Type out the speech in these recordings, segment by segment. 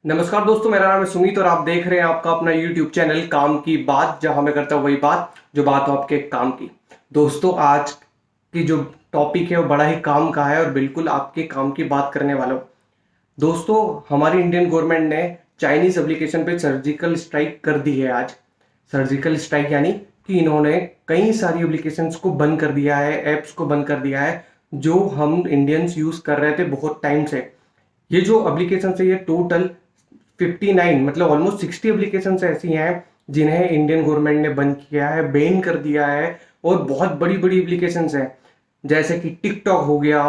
नमस्कार दोस्तों, मेरा नाम है सुमित और आप देख रहे हैं आपका अपना YouTube चैनल काम की बात, जहां मैं करता हूं वही बात जो बात हो आपके काम की। दोस्तों, आज की जो टॉपिक है वो बड़ा ही काम का है और बिल्कुल आपके काम की बात करने वाला हूं। दोस्तों, हमारी इंडियन गवर्नमेंट ने चाइनीज एप्लीकेशन पे सर्जिकल स्ट्राइक कर दी है आज। सर्जिकल स्ट्राइक यानी कि इन्होंने कई सारी एप्लीकेशंस को बंद कर दिया है, ऐप्स को बंद कर दिया है जो हम इंडियंस यूज कर रहे थे बहुत टाइम से। ये जो एप्लीकेशन है ये टोटल 59 मतलब ऑलमोस्ट 60 एप्लीकेशंस ऐसी हैं जिन्हें इंडियन गवर्नमेंट ने बंद किया है, बैन कर दिया है। और बहुत बड़ी बड़ी एप्लीकेशंस हैं, जैसे कि टिकटॉक हो गया,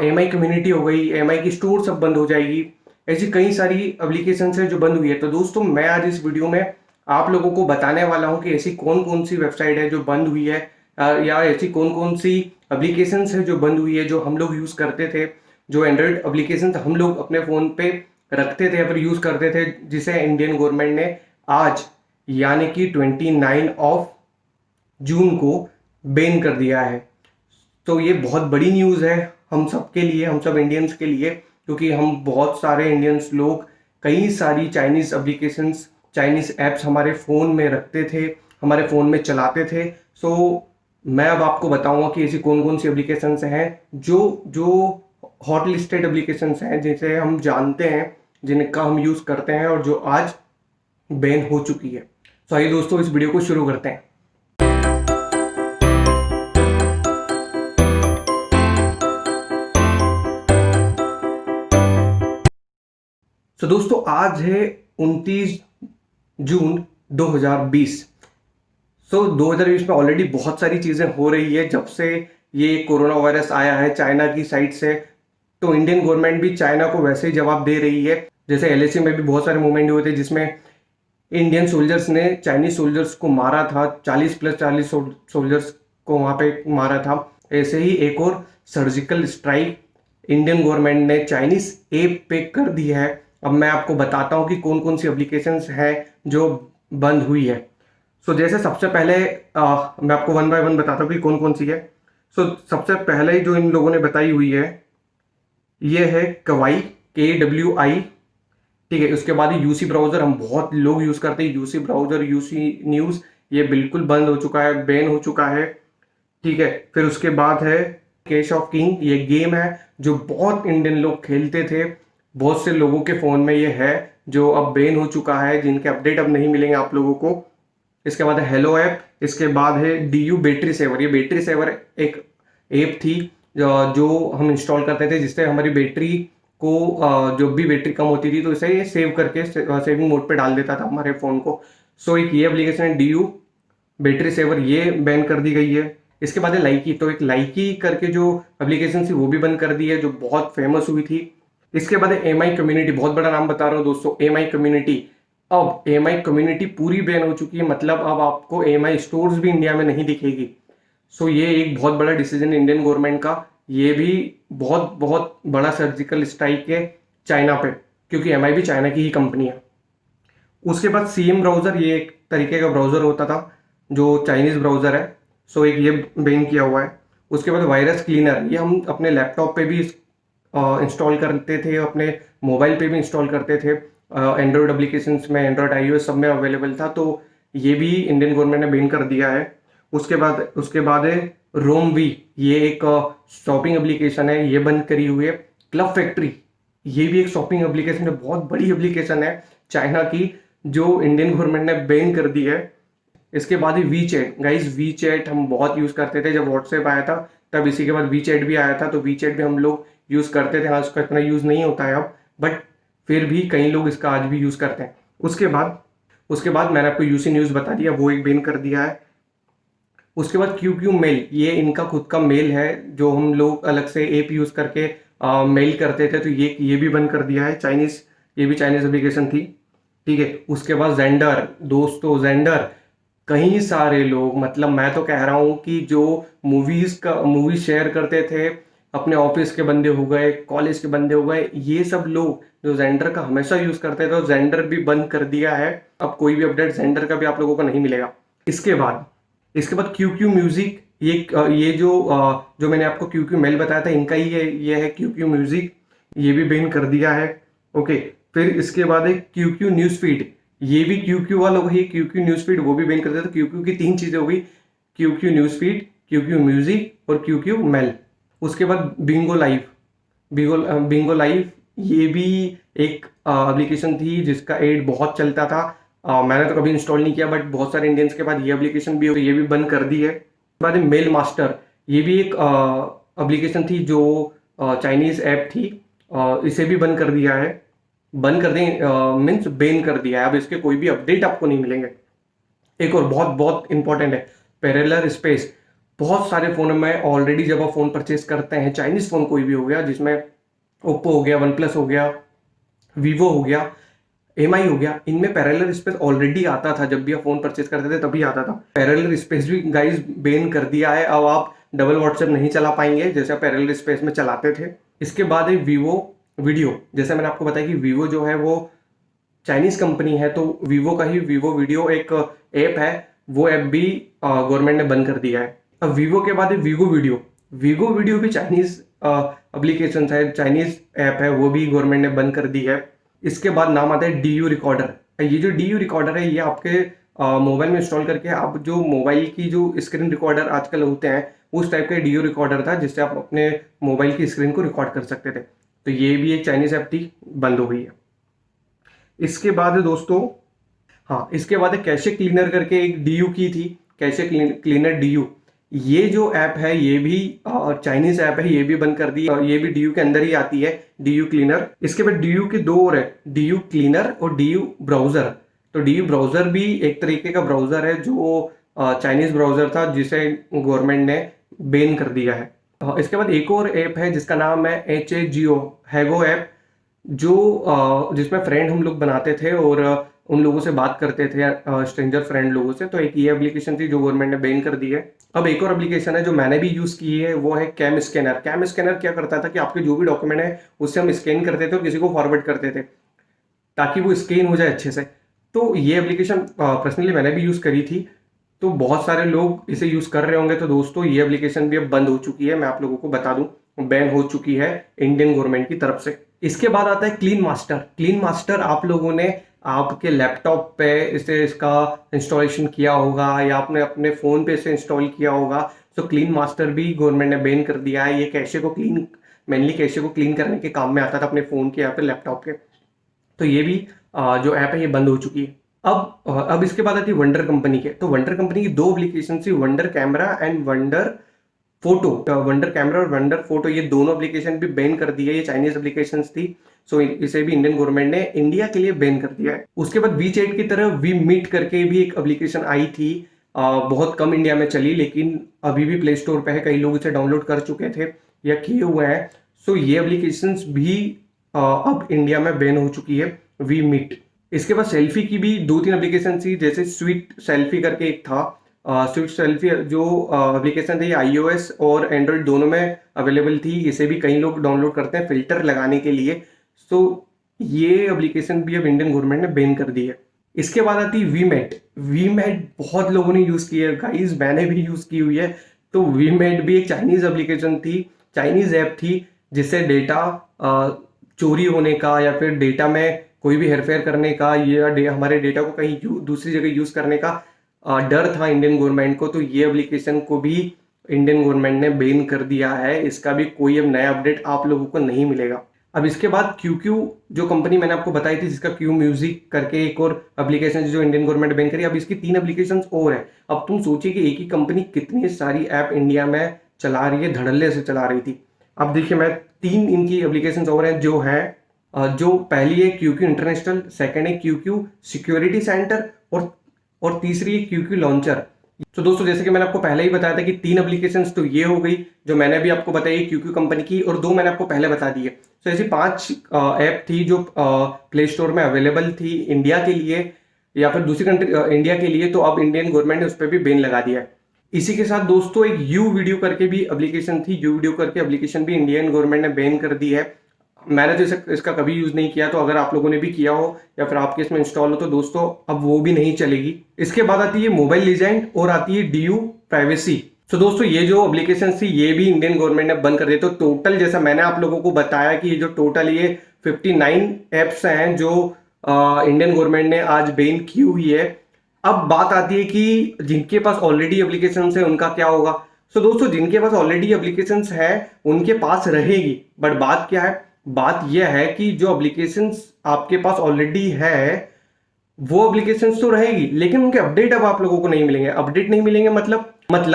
एम आई कम्युनिटी हो गई, एम आई की स्टोर सब बंद हो जाएगी। ऐसी कई सारी एप्लीकेशंस है जो बंद हुई है। तो दोस्तों, मैं आज इस वीडियो में आप लोगों को बताने वाला हूं कि ऐसी कौन कौन सी वेबसाइट है जो बंद हुई है, या ऐसी कौन कौन सी एप्लीकेशंस है जो बंद हुई है, जो हम लोग यूज करते थे, जो एंड्रॉइड एप्लीकेशन हम लोग अपने फोन पे रखते थे या फिर यूज करते थे, जिसे इंडियन गवर्नमेंट ने आज यानी कि 29 ऑफ जून को बैन कर दिया है। तो ये बहुत बड़ी न्यूज़ है हम सब के लिए, हम सब इंडियंस के लिए, क्योंकि हम बहुत सारे इंडियंस लोग कई सारी चाइनीज एप्लीकेशंस, चाइनीज ऐप्स हमारे फ़ोन में रखते थे, हमारे फ़ोन में चलाते थे। सो मैं अब आपको बताऊंगा कि ऐसी कौन कौन सी एप्लीकेशंस हैं जो जो हॉट लिस्टेड एप्लीकेशंस हैं, जिसे हम जानते हैं, जिनका हम यूज़ करते हैं और जो आज बैन हो चुकी है। तो आइए दोस्तों, इस वीडियो को शुरू करते हैं। तो दोस्तों, आज है 29 जून 2020। 2020 में ऑलरेडी बहुत सारी चीज़ें हो रही है जब से ये कोरोना वायरस आया है चाइना की साइड से। तो इंडियन गवर्नमेंट भी चाइना को वैसे ही जवाब दे रही है। जैसे एलएसी में भी बहुत सारे मूवमेंट हुए थे जिसमें इंडियन सोल्जर्स ने चाइनीज सोल्जर्स को मारा था, 40 सोल्जर्स को वहां पे मारा था। ऐसे ही एक और सर्जिकल स्ट्राइक इंडियन गवर्नमेंट ने चाइनीज ऐप पे कर दी है। अब मैं आपको बताता हूँ कि कौन कौन सी एप्लीकेशंस हैं जो बंद हुई है। जैसे सबसे पहले मैं आपको वन बाय वन बताता हूँ कि कौन कौन सी है। सबसे पहले जो इन लोगों ने बताई हुई है ये है कवाई, KWI। ठीक है, उसके बाद यूसी ब्राउजर हम बहुत लोग यूज करते हैं, यूसी ब्राउजर, यूसी न्यूज, ये बिल्कुल बंद हो चुका है, बैन हो चुका है। ठीक है, फिर उसके बाद है कैश ऑफ किंग। ये गेम है जो बहुत इंडियन लोग खेलते थे, बहुत से लोगों के फोन में ये है, जो अब बैन हो चुका है, जिनके अपडेट अब नहीं मिलेंगे आप लोगों को। इसके बाद है हेलो ऐप। इसके बाद है DU बैटरी सेवर। ये बैटरी सेवर एक ऐप थी जो हम इंस्टॉल करते थे, जिससे हमारी बैटरी को जो भी बैटरी कम होती थी तो इसे ये सेव करके सेविंग मोड पे डाल देता था हमारे फ़ोन को। एक ये एप्लीकेशन है DU बैटरी सेवर, ये बैन कर दी गई है। इसके बाद है लाइकी। तो एक लाइकी करके जो एप्लीकेशन थी वो भी बंद कर दी है, जो बहुत फेमस हुई थी। इसके बाद है MI कम्युनिटी। बहुत बड़ा नाम बता रहा हूँ दोस्तों, MI कम्युनिटी। अब MI कम्युनिटी पूरी बैन हो चुकी है, मतलब अब आपको MI स्टोर्स भी इंडिया में नहीं दिखेगी। ये एक बहुत बड़ा डिसीजन इंडियन गवर्नमेंट का। ये भी बहुत बहुत बड़ा सर्जिकल स्ट्राइक है चाइना पे, क्योंकि MI भी चाइना की ही कंपनी है। उसके बाद CM ब्राउजर, ये एक तरीके का ब्राउजर होता था जो चाइनीज ब्राउजर है। एक ये बैन किया हुआ है। उसके बाद वायरस क्लीनर, ये हम अपने लैपटॉप पे भी इंस्टॉल करते थे, अपने मोबाइल पे भी इंस्टॉल करते थे। एंड्रॉयड एप्लीकेशंस में, एंड्रॉयड iOS सब में अवेलेबल था। तो ये भी इंडियन गवर्नमेंट ने बैन कर दिया है। उसके बाद है रोमवी। ये एक शॉपिंग एप्लीकेशन है, ये बंद करी हुई है। क्लब फैक्ट्री, ये भी एक शॉपिंग एप्लीकेशन है, बहुत बड़ी एप्लीकेशन है चाइना की, जो इंडियन गवर्नमेंट ने बैन कर दी है। इसके बाद ही WeChat. Guys, WeChat हम बहुत यूज करते थे, जब व्हाट्सएप आया था तब इसी के बाद वी चैट भी आया था। तो वी चैट भी हम लोग यूज करते थे। हाँ, उसका इतना यूज नहीं होता है अब, बट फिर भी कई लोग इसका आज भी यूज करते हैं। उसके बाद मैंने आपको यूसी न्यूज बता दिया, वो एक बैन कर दिया है। उसके बाद QQ मेल, ये इनका खुद का मेल है जो हम लोग अलग से ऐप यूज करके मेल करते थे। तो ये भी बंद कर दिया है। ये भी चाइनीज एप्लीकेशन थी। ठीक है, उसके बाद जेंडर। दोस्तों, जेंडर कई सारे लोग, मतलब मैं तो कह रहा हूँ कि जो मूवीज शेयर करते थे, अपने ऑफिस के बंदे हो गए, कॉलेज के बंदे हो गए, ये सब लोग जो जेंडर का हमेशा यूज करते थे, जेंडर भी बंद कर दिया है। अब कोई भी अपडेट जेंडर का भी आप लोगों को नहीं मिलेगा। इसके बाद QQ म्यूजिक। ये जो मैंने आपको QQ मेल बताया था, इनका ही ये है QQ म्यूजिक, ये भी बैन कर दिया है। ओके, फिर इसके बाद है क्यू क्यू न्यूज फीड, ये भी क्यू क्यू वाला वही क्यू क्यू न्यूज फीड, वो भी बैन कर दिया। तो क्यू क्यू की 3 चीजें हो गई, Q Q news feed, Q Q music और क्यू क्यू मेल। उसके बाद बिंगो लाइव, बिंगो लाइव ये भी एक एप्लीकेशन थी जिसका एड बहुत चलता था। मैंने तो कभी इंस्टॉल नहीं किया, बट बहुत सारे इंडियंस के बाद ये एप्लीकेशन भी, ये भी बंद कर दी है। उसके बाद मेल मास्टर, ये भी एक एप्लीकेशन थी जो चाइनीज ऐप थी, इसे भी बंद कर दिया है। बंद कर दें मीन्स बैन कर दिया है, अब इसके कोई भी अपडेट आपको नहीं मिलेंगे। एक और बहुत बहुत इंपॉर्टेंट है पैरेलल स्पेस। बहुत सारे फोन में ऑलरेडी जब आप फोन परचेज करते हैं, चाइनीज फोन कोई भी हो गया, जिसमें ओप्पो हो गया, वन प्लस हो गया, वीवो हो गया, एमआई हो गया, इनमें पैरेलल स्पेस ऑलरेडी आता था। जब भी आप फोन परचेज करते थे तभी आता था। पैरेलल स्पेस भी गाइस बैन कर दिया है। अब आप डबल व्हाट्सएप नहीं चला पाएंगे जैसे आप पैरेलल स्पेस में चलाते थे। इसके बाद है वीवो वीडियो, जैसे मैंने आपको बताया कि वीवो जो है वो चाइनीज कंपनी है, तो वीवो का ही वीवो वीडियो एक ऐप है, वो ऐप भी गवर्नमेंट ने बंद कर दिया है। अब वीवो के बाद है वीवो वीडियो, वीवो वीडियो भी चाइनीज एप्लीकेशन है, चाइनीज ऐप है, वो भी गवर्नमेंट ने बंद कर दी है। इसके बाद नाम आता है DU रिकॉर्डर। ये जो DU रिकॉर्डर है, ये आपके मोबाइल में इंस्टॉल करके आप जो मोबाइल की जो स्क्रीन रिकॉर्डर आजकल होते हैं, उस टाइप का DU रिकॉर्डर था जिससे आप अपने मोबाइल की स्क्रीन को रिकॉर्ड कर सकते थे। तो ये भी एक चाइनीज ऐप थी, बंद हो गई है। इसके बाद है दोस्तों, हाँ, इसके बाद है कैशे क्लीनर करके एक DU की थी, कैशे क्लीनर DU। ये जो ऐप है ये भी चाइनीज ऐप है, ये भी बंद कर दी, ये भी DU के अंदर ही आती है, DU क्लीनर। इसके बाद DU के 2 और है, DU क्लीनर और DU ब्राउजर। तो DU ब्राउजर भी एक तरीके का ब्राउजर है जो चाइनीज ब्राउजर था, जिसे गवर्नमेंट ने बैन कर दिया है। इसके बाद एक और ऐप है जिसका नाम है HAGO, हैगो ऐप, जो जिसमें फ्रेंड हम लोग बनाते थे और उन लोगों से बात करते थे, स्ट्रेंजर फ्रेंड लोगों से। तो एक ये एप्लीकेशन थी जो गवर्नमेंट ने बैन कर दी है। अब एक और एप्लीकेशन है जो मैंने भी यूज की है, वो है कैम स्कैनर। कैम स्कैनर क्या करता था कि आपके जो भी डॉक्यूमेंट है उससे हम स्कैन करते थे और किसी को फॉरवर्ड करते थे ताकि वो स्कैन हो जाए अच्छे से। तो ये एप्लीकेशन पर्सनली मैंने भी यूज करी थी, तो बहुत सारे लोग इसे यूज कर रहे होंगे। तो दोस्तों ये एप्लीकेशन भी अब बंद हो चुकी है, मैं आप लोगों को बता दूं, बैन हो चुकी है इंडियन गवर्नमेंट की तरफ से। इसके बाद आता है क्लीन मास्टर। क्लीन मास्टर आप लोगों ने आपके लैपटॉप पे इसका इंस्टॉलेशन किया होगा या आपने अपने फोन पे इसे इंस्टॉल किया होगा। तो क्लीन मास्टर भी गवर्नमेंट ने बैन कर दिया है। ये कैशे को क्लीन, मेनली कैशे को क्लीन करने के काम में आता था अपने फोन के या फिर लैपटॉप के। तो ये भी जो ऐप है ये बंद हो चुकी है। अब इसके बाद आती है वंडर कंपनी के। तो वंडर कंपनी की 2 एप्लीकेशन थी, wonder camera and wonder photo. Wonder camera और वंडर फोटो, ये दोनों एप्लीकेशन भी बैन कर दी है। ये चाइनीज एप्लीकेशन थी, सो इसे भी इंडियन गवर्नमेंट ने इंडिया के लिए बैन कर दिया है। उसके बाद वीचैट की तरह वी मीट करके भी एक एप्लीकेशन आई थी, बहुत कम इंडिया में चली, लेकिन अभी भी प्ले स्टोर पे है, कई लोग इसे डाउनलोड कर चुके थे या किए हुए हैं। सो ये एप्लीकेशन भी अब इंडिया में बैन हो चुकी है, वी मीट। इसके बाद सेल्फी की भी 2-3 एप्लीकेशन थी, जैसे स्वीट सेल्फी करके एक था। स्विफ्ट सेल्फी जो एप्लीकेशन थी iOS और एंड्रॉइड दोनों में अवेलेबल थी, इसे भी कई लोग डाउनलोड करते हैं फिल्टर लगाने के लिए। सो ये एप्लीकेशन भी अब इंडियन गवर्नमेंट ने बैन कर दी है। इसके बाद आती है वीमेट। वीमेट बहुत लोगों ने यूज की है गाइस, मैंने भी यूज की हुई है। तो वीमेट भी एक चाइनीज एप्लीकेशन थी, चाइनीज ऐप थी, जिससे डेटा चोरी होने का या फिर डेटा में कोई भी हेरफेर करने का या हमारे डेटा को कहीं दूसरी जगह यूज करने का डर था इंडियन गवर्नमेंट को। तो ये एप्लीकेशन को भी इंडियन गवर्नमेंट ने बैन कर दिया है। इसका भी कोई अब नया अपडेट आप लोगों को नहीं मिलेगा। अब इसके बाद QQ जो कंपनी मैंने आपको बताई थी, जिसका Q म्यूजिक करके एक और एप्लीकेशन जो इंडियन गवर्नमेंट बैन करी, अब इसकी 3 एप्लीकेशन और है। अब तुम सोचिए कि एक ही कंपनी कितनी सारी ऐप इंडिया में चला रही है, धड़ल्ले से चला रही थी। अब देखिए, मैं 3 इनकी एप्लीकेशन और हैं जो है, जो पहली है QQ इंटरनेशनल, सेकंड है QQ सिक्योरिटी सेंटर और तीसरी है QQ लॉन्चर। तो दोस्तों, जैसे कि मैंने आपको पहले ही बताया था कि 3 एप्लीकेशंस तो ये हो गई जो मैंने भी आपको बताई QQ कंपनी की, और 2 मैंने आपको पहले बता दी है। तो ऐसी 5 ऐप थी जो प्ले स्टोर में अवेलेबल थी इंडिया के लिए या फिर दूसरी कंट्री इंडिया के लिए। तो अब इंडियन गवर्नमेंट ने उस पर भी बैन लगा दिया है। इसी के साथ दोस्तों एक यू वीडियो करके भी एप्लीकेशन थी, यू वीडियो करके एप्लीकेशन भी इंडियन गवर्नमेंट ने बैन कर दी है। मैंने तो इसका कभी यूज नहीं किया, तो अगर आप लोगों ने भी किया हो या फिर आपके इसमें इंस्टॉल हो तो दोस्तों अब वो भी नहीं चलेगी। इसके बाद आती है मोबाइल लीजेंड और आती है DU प्राइवेसी। सो दोस्तों ये जो एप्लीकेशन थी ये भी इंडियन गवर्नमेंट ने बंद कर दी। तो टोटल जैसा मैंने आप लोगों को बताया कि ये जो टोटल ये 59 ऐप्स हैं जो इंडियन गवर्नमेंट ने आज बैन की हुई है। अब बात आती है कि जिनके पास ऑलरेडी एप्लीकेशन है उनका क्या होगा। सो दोस्तों जिनके पास ऑलरेडी एप्लीकेशन है उनके पास रहेगी, बट बात क्या है, बात यह है कि जो एप्लीकेशन आपके पास ऑलरेडी है वो एप्लीकेशंस तो रहेगी, लेकिन उनके अपडेट अब आप लोगों को नहीं मिलेंगे। अपडेट नहीं मिलेंगे मतलब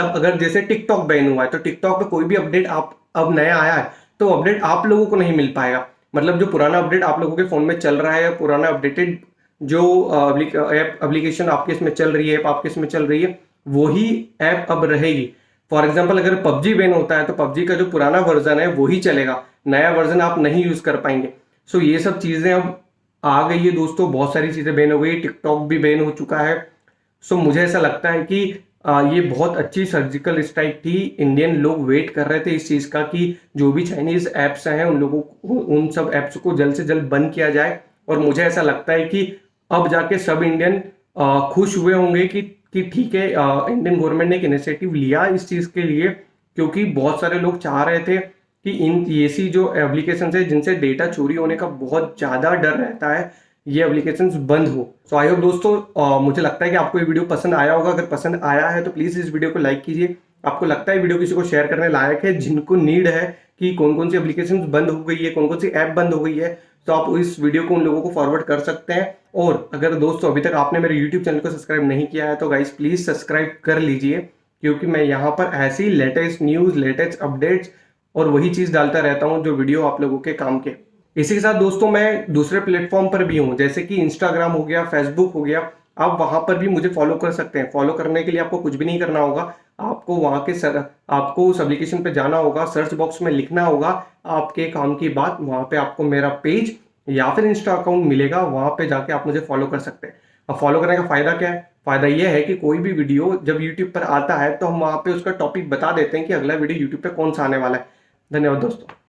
अगर जैसे टिकटॉक बैन हुआ है तो टिकटॉक पे कोई भी अपडेट आप अब नया आया है तो अपडेट आप लोगों को नहीं मिल पाएगा। मतलब जो पुराना अपडेट आप लोगों के फोन में चल रहा है या पुराना अपडेटेड जो ऐप एप्लीकेशन आपके इसमें चल रही है, ऐप आपके इसमें चल रही है, वही ऐप अब रहेगी। फॉर एग्जाम्पल अगर पबजी बैन होता है तो पबजी का जो पुराना वर्जन है वही चलेगा, नया वर्जन आप नहीं यूज कर पाएंगे। सो ये सब चीजें अब आ गई है दोस्तों, बहुत सारी चीजें बैन हो गई, टिकटॉक भी बैन हो चुका है। सो मुझे ऐसा लगता है कि ये बहुत अच्छी सर्जिकल स्ट्राइक थी। इंडियन लोग वेट कर रहे थे इस चीज का कि जो भी चाइनीज एप्स हैं उन लोगों को, उन सब एप्स को जल्द से जल्द बंद किया जाए। और मुझे ऐसा लगता है कि अब जाके सब इंडियन खुश हुए होंगे कि ठीक है, इंडियन गवर्नमेंट ने एक इनिशिएटिव लिया इस चीज के लिए, क्योंकि बहुत सारे लोग चाह रहे थे कि इन ऐसी जो एप्लीकेशन है जिनसे डेटा चोरी होने का बहुत ज्यादा डर रहता है ये एप्लीकेशंस बंद हो। सो आई होप दोस्तों मुझे लगता है कि आपको ये वीडियो पसंद आया होगा। अगर पसंद आया है तो प्लीज इस वीडियो को लाइक कीजिए। आपको लगता है वीडियो किसी को शेयर करने लायक है, जिनको नीड है कि कौन कौन सी एप्लीकेशंस बंद हो गई है, कौन कौन सी ऐप बंद हो गई है, तो आप इस वीडियो को उन लोगों को फॉरवर्ड कर सकते हैं। और अगर दोस्तों अभी तक आपने मेरे यूट्यूब चैनल को सब्सक्राइब नहीं किया है तो गाइस प्लीज सब्सक्राइब कर लीजिए, क्योंकि मैं यहाँ पर ऐसी लेटेस्ट न्यूज, लेटेस्ट अपडेट्स और वही चीज डालता रहता हूँ जो वीडियो आप लोगों के काम के। इसी के साथ दोस्तों मैं दूसरे प्लेटफॉर्म पर भी हूँ, जैसे कि इंस्टाग्राम हो गया, फेसबुक हो गया। आप वहां पर भी मुझे फॉलो कर सकते हैं। फॉलो करने के लिए आपको कुछ भी नहीं करना होगा, आपको वहां के आपको उस एप्लीकेशन पे जाना होगा, सर्च बॉक्स में लिखना होगा आपके काम की बात, वहां पे आपको मेरा पेज या फिर इंस्टा अकाउंट मिलेगा, वहां पे जाके आप मुझे फॉलो कर सकते हैं। अब फॉलो करने का फायदा क्या है? फायदा यह है कि कोई भी वीडियो जब यूट्यूब पर आता है तो हम वहां पे उसका टॉपिक बता देते हैं कि अगला वीडियो यूट्यूब पे कौन सा आने वाला है। धन्यवाद दोस्तों।